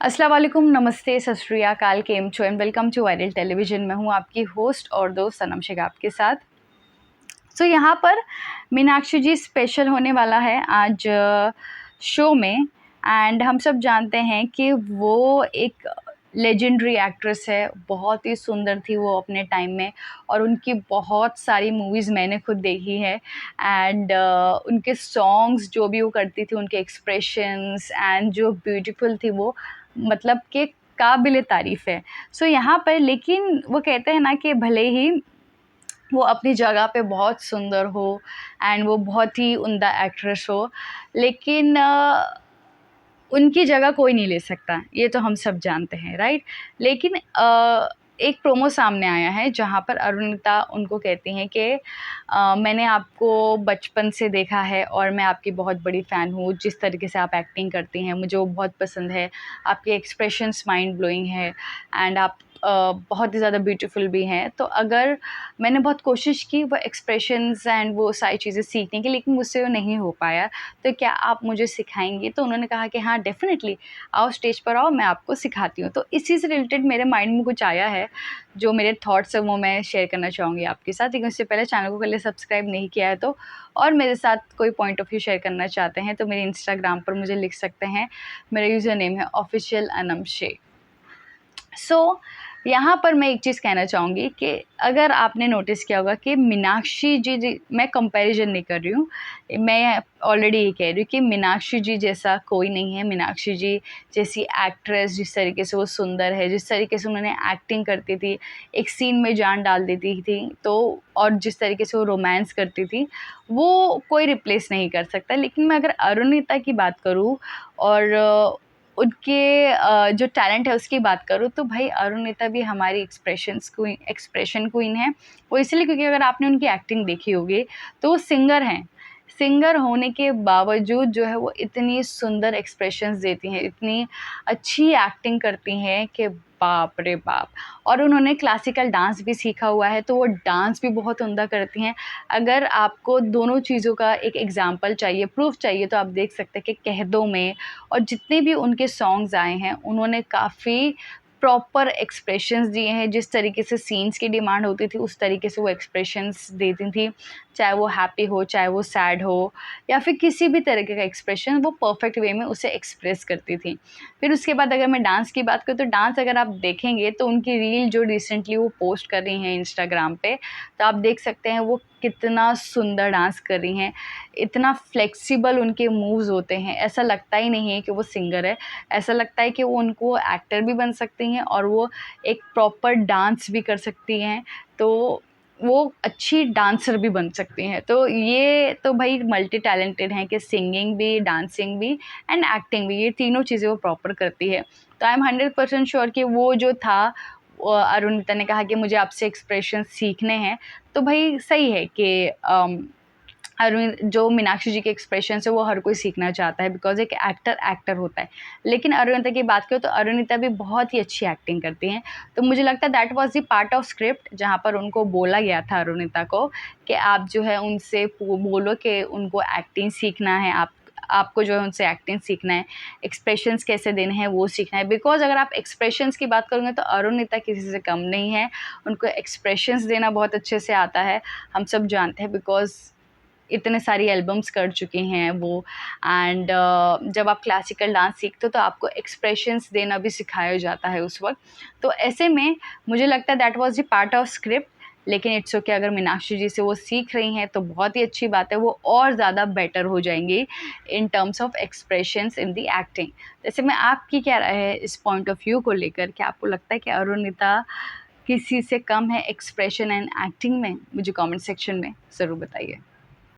अस्सलाम वालेकुम, नमस्ते, सत श्री अकाल, केम छो and welcome to viral television. मैं हूँ आपकी होस्ट और दोस्त सनम शेख आपके साथ। सो यहाँ पर मीनाक्षी जी स्पेशल होने वाला है आज शो में। एंड हम सब जानते हैं कि वो एक लेजेंडरी एक्ट्रेस है, बहुत ही सुंदर थी वो अपने टाइम में और उनकी बहुत सारी मूवीज़ मैंने खुद देखी है। एंड उनके सॉन्ग्स जो भी वो करती थी, उनके एक्सप्रेशंस एंड जो ब्यूटीफुल थी वो, मतलब कि काबिल तारीफ़ है। सो यहाँ पर लेकिन वो कहते हैं ना कि भले ही वो अपनी जगह पे बहुत सुंदर हो एंड वो बहुत ही उम्दा एक्ट्रेस हो, लेकिन उनकी जगह कोई नहीं ले सकता, ये तो हम सब जानते हैं, राइट। लेकिन एक प्रोमो सामने आया है जहाँ पर अरुणिता उनको कहती हैं कि मैंने आपको बचपन से देखा है और मैं आपकी बहुत बड़ी फ़ैन हूँ। जिस तरीके से आप एक्टिंग करती हैं मुझे वो बहुत पसंद है। आपके एक्सप्रेशंस माइंड ब्लोइंग है एंड आप बहुत ही ज़्यादा ब्यूटीफुल भी हैं। तो अगर मैंने बहुत कोशिश की वो एक्सप्रेशंस एंड वो सारी चीज़ें सीखने की, लेकिन मुझसे वो नहीं हो पाया, तो क्या आप मुझे सिखाएँगी? तो उन्होंने कहा कि हाँ, डेफ़िनेटली, आओ स्टेज पर आओ, मैं आपको सिखाती हूँ। तो इसी से रिलेटेड मेरे माइंड में कुछ आया है, जो मेरे थॉट्स हैं वो मैं शेयर करना चाहूँगी आपके साथ। लेकिन उससे पहले चैनल को पहले सब्सक्राइब नहीं किया है तो, और मेरे साथ कोई पॉइंट ऑफ व्यू शेयर करना चाहते हैं तो मेरे इंस्टाग्राम पर मुझे लिख सकते हैं। मेरा यूज़र नेम है ऑफ़िशियल अनम शेख। सो यहाँ पर मैं एक चीज़ कहना चाहूँगी कि अगर आपने नोटिस किया होगा कि मीनाक्षी जी, मैं कंपैरिजन नहीं कर रही हूँ, मैं ऑलरेडी ये कह रही हूँ कि मीनाक्षी जी जैसा कोई नहीं है। मीनाक्षी जी जैसी एक्ट्रेस, जिस तरीके से वो सुंदर है, जिस तरीके से उन्होंने एक्टिंग करती थी, एक सीन में जान डाल देती थी, तो और जिस तरीके से वो रोमांस करती थी, वो कोई रिप्लेस नहीं कर सकता। लेकिन मैं अगर अरुणिता की बात करूँ और उनके जो टैलेंट है उसकी बात करूँ, तो भाई अरुणिता भी हमारी एक्सप्रेशन क्वीन है। वो इसलिए क्योंकि अगर आपने उनकी एक्टिंग देखी होगी तो वो सिंगर हैं। सिंगर होने के बावजूद जो है वो इतनी सुंदर एक्सप्रेशंस देती हैं, इतनी अच्छी एक्टिंग करती हैं कि बाप रे बाप! और उन्होंने क्लासिकल डांस भी सीखा हुआ है, तो वो डांस भी बहुत उम्दा करती हैं। अगर आपको दोनों चीज़ों का एक एग्ज़ाम्पल चाहिए, प्रूफ़ चाहिए, तो आप देख सकते हैं कि कह दो में और जितने भी उनके सॉन्ग्स आए हैं, उन्होंने काफ़ी प्रॉपर एक्सप्रेशंस दिए हैं। जिस तरीके से सीन्स की डिमांड होती थी, उस तरीके से वो एक्सप्रेशंस देती थी। चाहे वो हैप्पी हो, चाहे वो सैड हो या फिर किसी भी तरीके का एक्सप्रेशन, वो परफेक्ट वे में उसे एक्सप्रेस करती थी। फिर उसके बाद अगर मैं डांस की बात करूँ, तो डांस अगर आप देखेंगे तो उनकी रील जो रिसेंटली वो पोस्ट कर रही हैं इंस्टाग्राम पे, तो आप देख सकते हैं वो कितना सुंदर डांस कर रही हैं। इतना फ्लेक्सिबल उनके मूव्स होते हैं, ऐसा लगता ही नहीं है कि वो सिंगर है। ऐसा लगता है कि वो उनको एक्टर भी बन सकती हैं और वो एक प्रॉपर डांस भी कर सकती हैं। तो वो अच्छी डांसर भी बन सकती हैं। तो ये तो भाई मल्टी टैलेंटेड हैं कि सिंगिंग भी, डांसिंग भी एंड एक्टिंग भी, ये तीनों चीज़ें वो प्रॉपर करती है। तो आई एम 100% श्योर कि वो जो था, अरुणिता ने कहा कि मुझे आपसे एक्सप्रेशन सीखने हैं, तो भाई सही है कि अरुण जो मीनाक्षी जी के एक्सप्रेशंस है वो हर कोई सीखना चाहता है, बिकॉज़ एक एक्टर होता है। लेकिन अरुणिता की बात करूँ तो अरुणिता भी बहुत ही अच्छी एक्टिंग करती हैं। तो मुझे लगता है that was the part of script, जहाँ पर उनको बोला गया था अरुणिता को कि आप जो है उनसे बोलो कि उनको एक्टिंग सीखना है, आपको जो है उनसे एक्टिंग सीखना है, एक्सप्रेशंस कैसे देने हैं वो सीखना है। बिकॉज़ अगर आप एक्सप्रेशंस की बात करोगे तो अरुणिता किसी से कम नहीं है। उनको एक्सप्रेशंस देना बहुत अच्छे से आता है, हम सब जानते हैं, बिकॉज़ इतने सारी एल्बम्स कर चुकी हैं वो। एंड जब आप क्लासिकल डांस सीखते हो तो आपको एक्सप्रेशंस देना भी सिखाया जाता है उस वक़्त। तो ऐसे में मुझे लगता है that was the part of script. लेकिन इट्स ओके, अगर मीनाक्षी जी से वो सीख रही हैं तो बहुत ही अच्छी बात है, वो और ज़्यादा बेटर हो जाएँगी in terms of expressions in the acting. जैसे में आपकी क्या राय है इस पॉइंट ऑफ व्यू को लेकर? क्या आपको लगता है कि अरुणिता किसी से कम है एक्सप्रेशन एंड एक्टिंग में? मुझे कमेंट सेक्शन में ज़रूर बताइए।